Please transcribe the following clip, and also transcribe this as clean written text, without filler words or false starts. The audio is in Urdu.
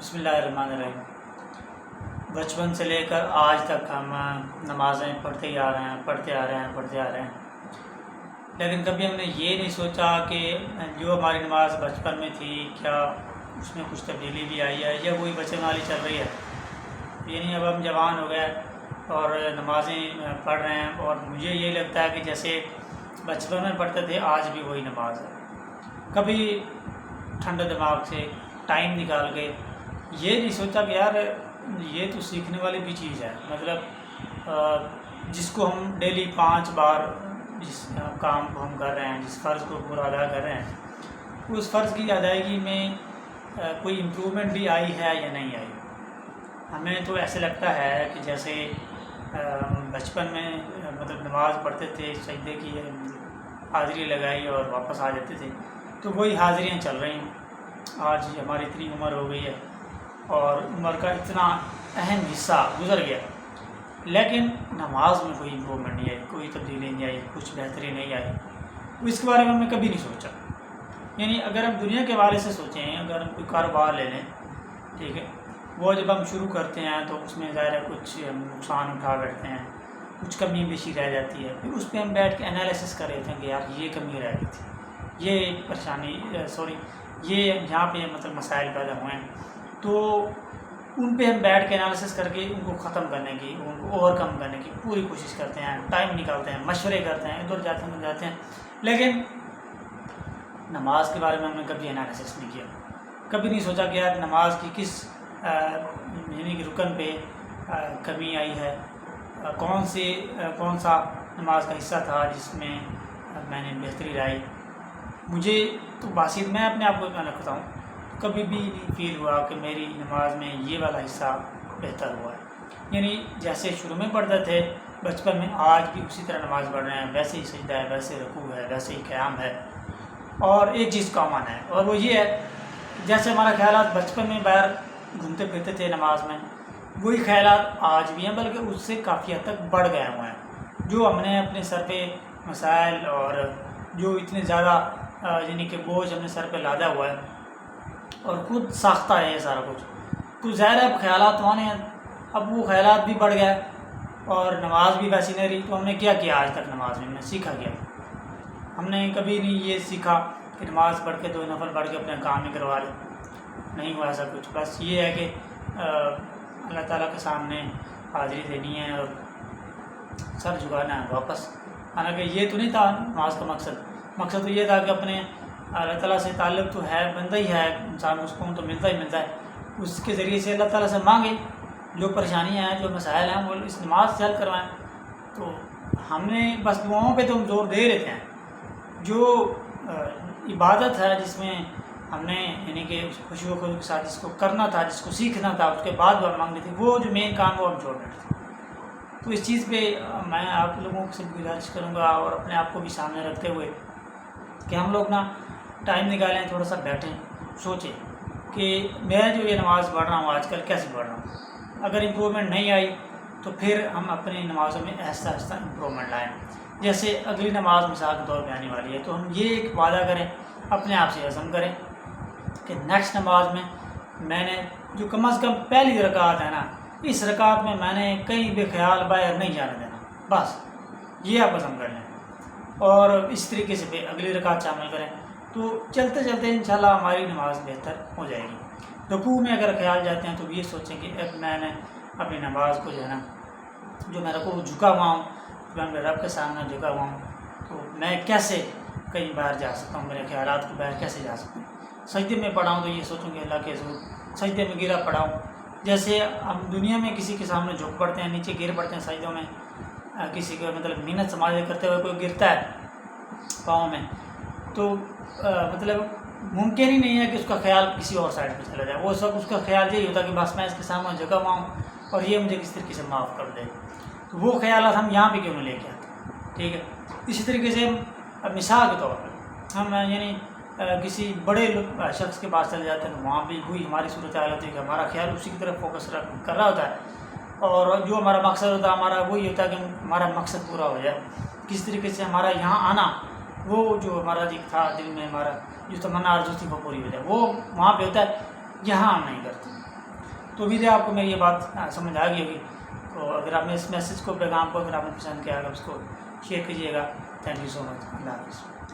بسم اللہ الرحمن الرحیم۔ بچپن سے لے کر آج تک ہم نمازیں پڑھتے ہی آ رہے ہیں، لیکن کبھی ہم نے یہ نہیں سوچا کہ جو ہماری نماز بچپن میں تھی کیا اس میں کچھ تبدیلی بھی آئی ہے یا وہی بچپن والی چل رہی ہے۔ یعنی اب ہم جوان ہو گئے اور نمازیں پڑھ رہے ہیں، اور مجھے یہ لگتا ہے کہ جیسے بچپن میں پڑھتے تھے آج بھی وہی نماز ہے۔ کبھی ٹھنڈے دماغ سے ٹائم نکال کے یہ نہیں سوچا کہ یار یہ تو سیکھنے والی بھی چیز ہے، مطلب جس کو ہم ڈیلی 5 بار جس کام کو ہم کر رہے ہیں، جس فرض کو پورا ادا کر رہے ہیں، اس فرض کی ادائیگی میں کوئی امپرومنٹ بھی آئی ہے یا نہیں آئی۔ ہمیں تو ایسے لگتا ہے کہ جیسے بچپن میں مطلب نماز پڑھتے تھے، سجدے کی حاضری لگائی اور واپس آ جاتے تھے، تو وہی حاضریاں چل رہی ہیں۔ آج ہماری اتنی عمر ہو گئی ہے اور عمر کا اتنا اہم حصہ گزر گیا، لیکن نماز میں کوئی امپرومنٹ نہیں آئی، کوئی تبدیلی نہیں آئی، کچھ بہتری نہیں آئی۔ اس کے بارے میں ہم نے کبھی نہیں سوچا۔ یعنی اگر ہم دنیا کے حوالے سے سوچیں، اگر ہم کوئی کاروبار لے لیں، ٹھیک ہے، وہ جب ہم شروع کرتے ہیں تو اس میں ظاہر ہے کچھ ہم نقصان اٹھا بیٹھتے ہیں، کچھ کمی بیشی رہ جاتی ہے، پھر اس پہ ہم بیٹھ کے انالیسس کر رہے تھے کہ یار یہ کمی رہ گئی تھی، یہ پریشانی یہ یہاں پہ مطلب مسائل پیدا ہوئے ہیں، تو ان پہ ہم بیٹھ کے انالیسس کر کے ان کو ختم کرنے کی، ان کو اوور کم کرنے کی پوری کوشش کرتے ہیں، ٹائم نکالتے ہیں، مشورے کرتے ہیں، ادھر جاتے ہیں، لیکن نماز کے بارے میں ہم نے کبھی انالیسس نہیں کیا۔ کبھی نہیں سوچا کہ یار نماز کی کس یعنی کہ رکن پہ کمی آئی ہے، کون سا نماز کا حصہ تھا جس میں میں نے بہتری لائی۔ مجھے تو باسط میں اپنے آپ کو رکھتا ہوں، کبھی بھی نہیں فیل ہوا کہ میری نماز میں یہ والا حصہ بہتر ہوا ہے۔ یعنی جیسے شروع میں پڑھتے تھے بچپن میں، آج بھی اسی طرح نماز پڑھ رہے ہیں، ویسے ہی سجدہ ہے، ویسے رکوع ہے، ویسے ہی قیام ہے، اور ایک چیز کامن ہے، اور وہ یہ ہے جیسے ہمارا خیالات بچپن میں باہر گھومتے پھرتے تھے نماز میں، وہی خیالات آج بھی ہیں، بلکہ اس سے کافی حد تک بڑھ گئے ہوئے ہیں۔ جو ہم نے اپنے سر پہ مسائل اور جو اتنے زیادہ یعنی کہ بوجھ ہم نے سر پہ لادا ہوا ہے اور خود ساختہ ہے یہ سارا کچھ، تو ظاہر ہے اب خیالات ہونے ہیں، اب وہ خیالات بھی بڑھ گئے اور نماز بھی ویسی نہیں رہی۔ تو ہم نے کیا کیا آج تک نماز میں، ہم نے سیکھا کیا؟ ہم نے کبھی نہیں یہ سیکھا کہ نماز پڑھ کے 2 نفل پڑھ کے اپنے کام ہی کروا لیں، نہیں ہوا ایسا کچھ۔ بس یہ ہے کہ اللہ تعالیٰ کے سامنے حاضری دینی ہے اور سر جھکانا ہے واپس۔ حالانکہ یہ تو نہیں تھا نماز کا مقصد تو یہ تھا کہ اپنے اللہ تعالیٰ سے تعلق تو ہے، بندہ ہی ہے انسان، کو سکون تو ملتا ہے، اس کے ذریعے سے اللہ تعالیٰ سے مانگیں، جو پریشانیاں ہیں، جو مسائل ہیں، وہ اس نماز سے حل کروائیں۔ تو ہم نے بس دعاؤں پہ تو ہم زور دے لیتے ہیں، جو عبادت ہے جس میں ہم نے یعنی کہ خوشی و خود کے ساتھ جس کو کرنا تھا، جس کو سیکھنا تھا، اس کے بعد وہ مانگنی تھی، وہ جو مین کام وہ ہم چھوڑ بیٹھتے ہیں۔ تو اس چیز پہ میں آپ لوگوں سے گزارش کروں گا اور اپنے آپ کو بھی سامنے رکھتے ہوئے کہ ہم لوگ نا ٹائم نکالیں، تھوڑا سا بیٹھیں، سوچیں کہ میں جو یہ نماز پڑھ رہا ہوں آج کل کیسے پڑھ رہا ہوں۔ اگر امپرومنٹ نہیں آئی تو پھر ہم اپنی نمازوں میں آہستہ آہستہ امپرومنٹ لائیں۔ جیسے اگلی نماز مثال کے طور پہ آنے والی ہے، تو ہم یہ ایک وعدہ کریں، اپنے آپ سے عزم کریں کہ نیکسٹ نماز میں میں نے جو کم از کم پہلی رکعت ہے نا، اس رکعت میں نے کہیں بھی خیال باہر نہیں جانے دینا، بس یہ آپ عزم کر لیں، اور اس طریقے سے پھر اگلی رکعت شامل کریں، تو چلتے چلتے انشاءاللہ ہماری نماز بہتر ہو جائے گی۔ رکوع میں اگر خیال جاتے ہیں تو یہ سوچیں کہ اب میں نے اپنی نماز کو جو ہے نا، جو میں رکوع جھکا ہوا ہوں، میں اپنے رب کے سامنے جھکا ہوا ہوں، تو میں کیسے کہیں باہر جا سکتا ہوں، میرے خیالات کو باہر کیسے جا سکتے ہیں۔ سجدے میں پڑھا ہوں تو یہ سوچوں کہ اللہ کے حضور سجدے میں گرا پڑا ہوں، جیسے ہم دنیا میں کسی کے سامنے جھک پڑتے ہیں، نیچے گر پڑتے ہیں سجدوں میں، کسی کو مطلب محنت سماجھ کرتے ہوئے کوئی گرتا ہے پاؤں میں، تو مطلب ممکن ہی نہیں ہے کہ اس کا خیال کسی اور سائڈ پہ چلا جائے۔ وہ سب اس کا خیال یہی ہوتا ہے کہ بس میں اس کے سامنے جھکا ہوا ہوں اور یہ مجھے کس طریقے سے معاف کر دے، تو وہ خیالات ہم یہاں پہ کیوں نہیں لے کے آتے، ٹھیک ہے۔ اسی طریقے سے ہم مثال کے طور پر ہم یعنی کسی بڑے شخص کے پاس چلے جاتے ہیں، تو وہاں بھی ہوئی ہماری صورتحال ہوتی ہے کہ ہمارا خیال اسی کی طرف فوکس کر رہا ہوتا ہے، اور جو ہمارا مقصد ہوتا ہے ہمارا وہی ہوتا ہے کہ ہمارا مقصد پورا ہو جائے۔ کس طریقے سے ہمارا یہاں آنا، وہ جو ہمارا ایک تھا دل میں، ہمارا جو تمنا آرزو تھی وہ پوری ہو جائے، وہ وہاں پہ ہوتا ہے، یہاں ہم نہیں کرتے۔ تو امید ہے آپ کو میری یہ بات سمجھ آ گئی ہوگی. تو اگر آپ نے اس میسیج کو پیغام کو اگر آپ نے پسند کیا اگر اس کو شیئر کیجیے گا. تھینک یو سو مچ. اللہ حافظ.